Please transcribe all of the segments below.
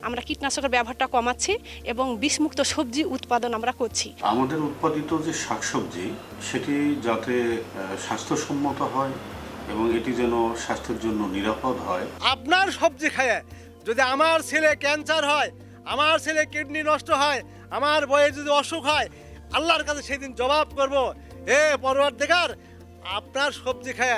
আমরা কীটনাশকের ব্যবহারটা কমাচ্ছি এবং বিষমুক্ত সবজি উৎপাদন আমরা করছি। আমাদের উৎপাদিত যে শাকসবজি সেটি যাতে স্বাস্থ্যসম্মত হয় এবং এটি যেন স্বাস্থ্যের জন্য নিরাপদ হয়। আপনার সবজি খায় যদি আমার ছেলে ক্যান্সার হয়, আমার ছেলে কিডনি নষ্ট হয়, আমার বইয়ে যদি অসুখ হয়, আল্লাহর কাছে সেদিন জবাব করব, হে পরওয়ারদিগার, আপনার সবজি খায়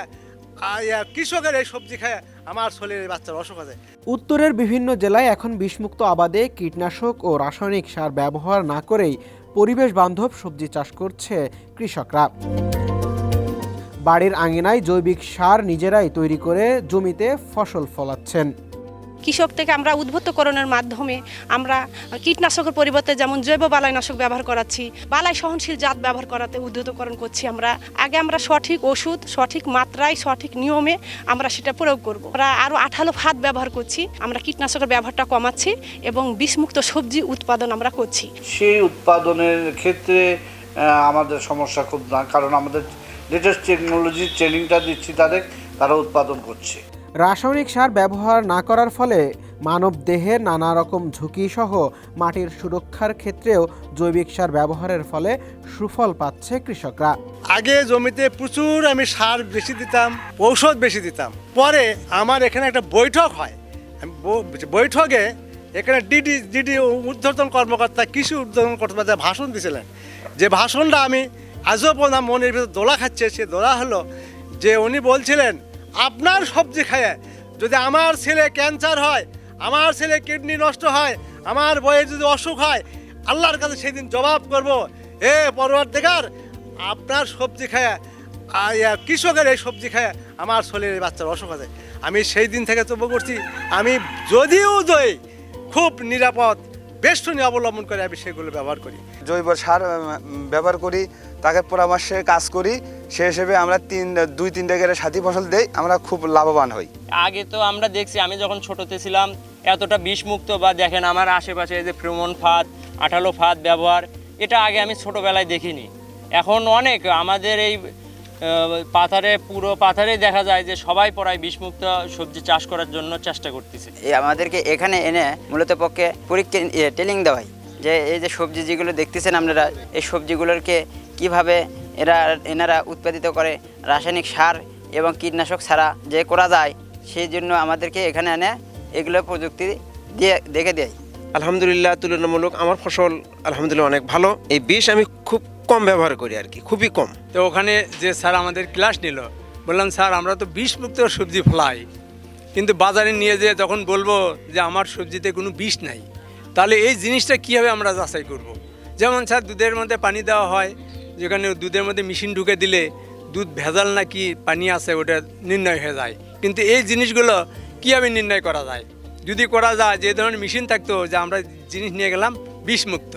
কৃষকের এই সবজি খায় আমার ছেলের বাচ্চার অসুখ আছে। উত্তরের বিভিন্ন জেলায় এখন বিষমুক্ত আবাদে কীটনাশক ও রাসায়নিক সার ব্যবহার না করেই পরিবেশ বান্ধব সবজি চাষ করছে কৃষকরা। বাড়ির আঙিনায় জৈবিক সার নিজেরাই তৈরি করে জমিতে ফসল ফলাচ্ছেন। কৃষক থেকে আমরা উদ্বুদ্ধকরণের মাধ্যমে আমরা কীটনাশকের পরিবর্তে যেমন জৈব বালাইনাশক ব্যবহার করাচ্ছি, বালাই সহনশীল জাত ব্যবহার করাতে উদ্বুদ্ধকরণ করছি। আমরা সঠিক ওষুধ সঠিক মাত্রায় সঠিক নিয়মে আমরা সেটা প্রয়োগ করব। আমরা আরও আঠালো ফাঁদ ব্যবহার করছি, আমরা কীটনাশকের ব্যবহারটা কমাচ্ছি এবং বিষমুক্ত সবজি উৎপাদন আমরা করছি। সেই উৎপাদনের ক্ষেত্রে আমাদের সমস্যা খুব না, কারণ আমাদের লেটেস্ট টেকনোলজি ট্রেনিংটা দিচ্ছি তারা উৎপাদন করছে। রাসায়নিক সার ব্যবহার না করার ফলে মানব দেহে নানা রকম ঝুঁকি সহ মাটির সুরক্ষার ক্ষেত্রেও জৈবিক সার ব্যবহারের ফলে সুফল পাচ্ছে কৃষকরা। আগে জমিতে প্রচুর আমি সার বেশি দিতাম, ঔষধ বেশি দিতাম। পরে আমার এখানে একটা বৈঠক হয়, বৈঠকে এখানে ডিডি ঊর্ধ্বতন কর্মকর্তা, কৃষি ঊর্ধ্বতন কর্মকর্তা ভাষণ দিয়েছিলেন। যে ভাষণটা আমি আজও পর্যন্ত মনের ভিতরে দোলা খাচ্ছে। সে দোলা হলো যে উনি বলছিলেন, আপনার সবজি খায় যদি আমার ছেলে ক্যান্সার হয়, আমার ছেলে কিডনি নষ্ট হয়, আমার বইয়ে যদি অসুখ হয়, আল্লাহর কাছে সেদিন জবাব করব, হে পরওয়ারদিগার, আপনার সবজি খায় কৃষকের এই সবজি খায় আমার ছেলের বাচ্চার অসুখ আছে। আমি সেই দিন থেকে তবু করছি, আমি যদিও খুব নিরাপদ বেষ্টনী অবলম্বন করে আমি সেগুলো ব্যবহার করি। জৈব সার ব্যবহার করি, তাকে পরামর্শে কাজ করি, সে হিসেবে আমরা 2-3টা করে সাথী ফসল দেই, আমরা খুব লাভবান হই। আগে তো আমরা দেখছি, আমি যখন ছোটতে ছিলাম এতটা বিষমুক্ত বা দেখেন আমার আশেপাশে যে ফ্রেমন ফাঁদ, আঠালো ফাঁদ ব্যবহার, এটা আগে আমি ছোটোবেলায় দেখিনি। এখন অনেক আমাদের এই পুরো পাথারে দেখা যায় যে সবাই প্রায় বিষমুক্ত সবজি চাষ করার জন্য চেষ্টা করতেছে। আমাদেরকে এখানে এনে মূলত পক্ষে পরীক্ষা ট্রেনিং দেওয়াই যে এই যে সবজি যেগুলো দেখতেছেন আপনারা, এই সবজিগুলোকে কিভাবে এনারা উৎপাদিত করে, রাসায়নিক সার এবং কীটনাশক ছাড়া যে করা যায়, সেই জন্য আমাদেরকে এখানে এনে এগুলো প্রযুক্তি দিয়ে দেখে দেয়। আলহামদুলিল্লাহ, তুলনামূলক আমার ফসল আলহামদুলিল্লাহ অনেক ভালো। এই বিষ আমি খুব কম ব্যবহার করি আর কি, খুবই কম। তো ওখানে যে স্যার আমাদের ক্লাস নিল, বললাম স্যার আমরা তো বিষমুক্ত সবজি ফলাই, কিন্তু বাজারে নিয়ে যেয়ে যখন বলবো যে আমার সবজিতে কোনো বিষ নাই, তাহলে এই জিনিসটা কীভাবে আমরা যাচাই করব। যেমন স্যার দুধের মধ্যে পানি দেওয়া হয়, যেখানে দুধের মধ্যে মেশিন ঢুকে দিলে দুধ ভেজাল নাকি পানি আছে ওটা নির্ণয় হয়ে যায়, কিন্তু এই জিনিসগুলো কীভাবে নির্ণয় করা যায়? যদি করা যায় যে ধরনের মেশিন থাকতো যে আমরা জিনিস নিয়ে গেলাম বিষমুক্ত,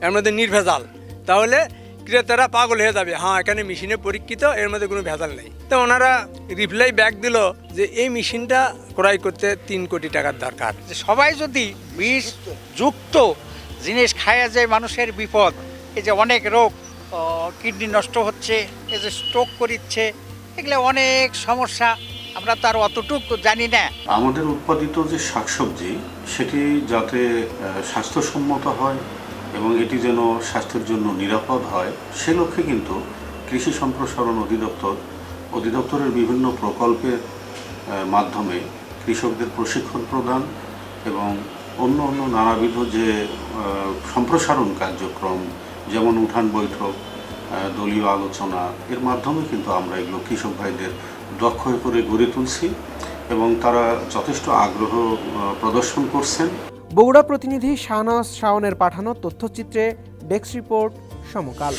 এর মধ্যে নির্ভেজাল, তাহলে ক্রেতারা পাগল হয়ে যাবে, হ্যাঁ এখানে মেশিনে পরীক্ষিত, এর মধ্যে কোনো ভেজাল নেই। তো ওনারা রিপ্লাই ব্যাক দিল যে এই মেশিনটা ক্রয় করতে 3 কোটি টাকার দরকার। সবাই যদি বিষ যুক্ত জিনিস খায় যায়, মানুষের বিপদ। এই যে অনেক রোগ, কিডনি নষ্ট হচ্ছে, এই যে স্ট্রোক করিচ্ছে, এগুলো অনেক সমস্যা, আমরা তো আর অতটুকু জানি না। আমাদের উৎপাদিত যে শাকসবজি সেটি যাতে স্বাস্থ্যসম্মত হয় এবং এটি যেন স্বাস্থ্যের জন্য নিরাপদ হয়, সে লক্ষ্যে কিন্তু কৃষি সম্প্রসারণ অধিদপ্তরের বিভিন্ন প্রকল্পের মাধ্যমে কৃষকদের প্রশিক্ষণ প্রদান এবং অন্য নানাবিধ যে সম্প্রসারণ কার্যক্রম, যেমন উঠান বৈঠক, দলীয় আলোচনা, এর মাধ্যমে কিন্তু আমরা এগুলো কৃষক ভাইদের দক্ষ করে গড়ে তুলছি এবং তারা যথেষ্ট আগ্রহ প্রদর্শন করছেন। বগুড়া প্রতিনিধি শাহনওয়াজ শাওনের পাঠানো তথ্যচিত্রে ডেস্ক রিপোর্ট সমকাল।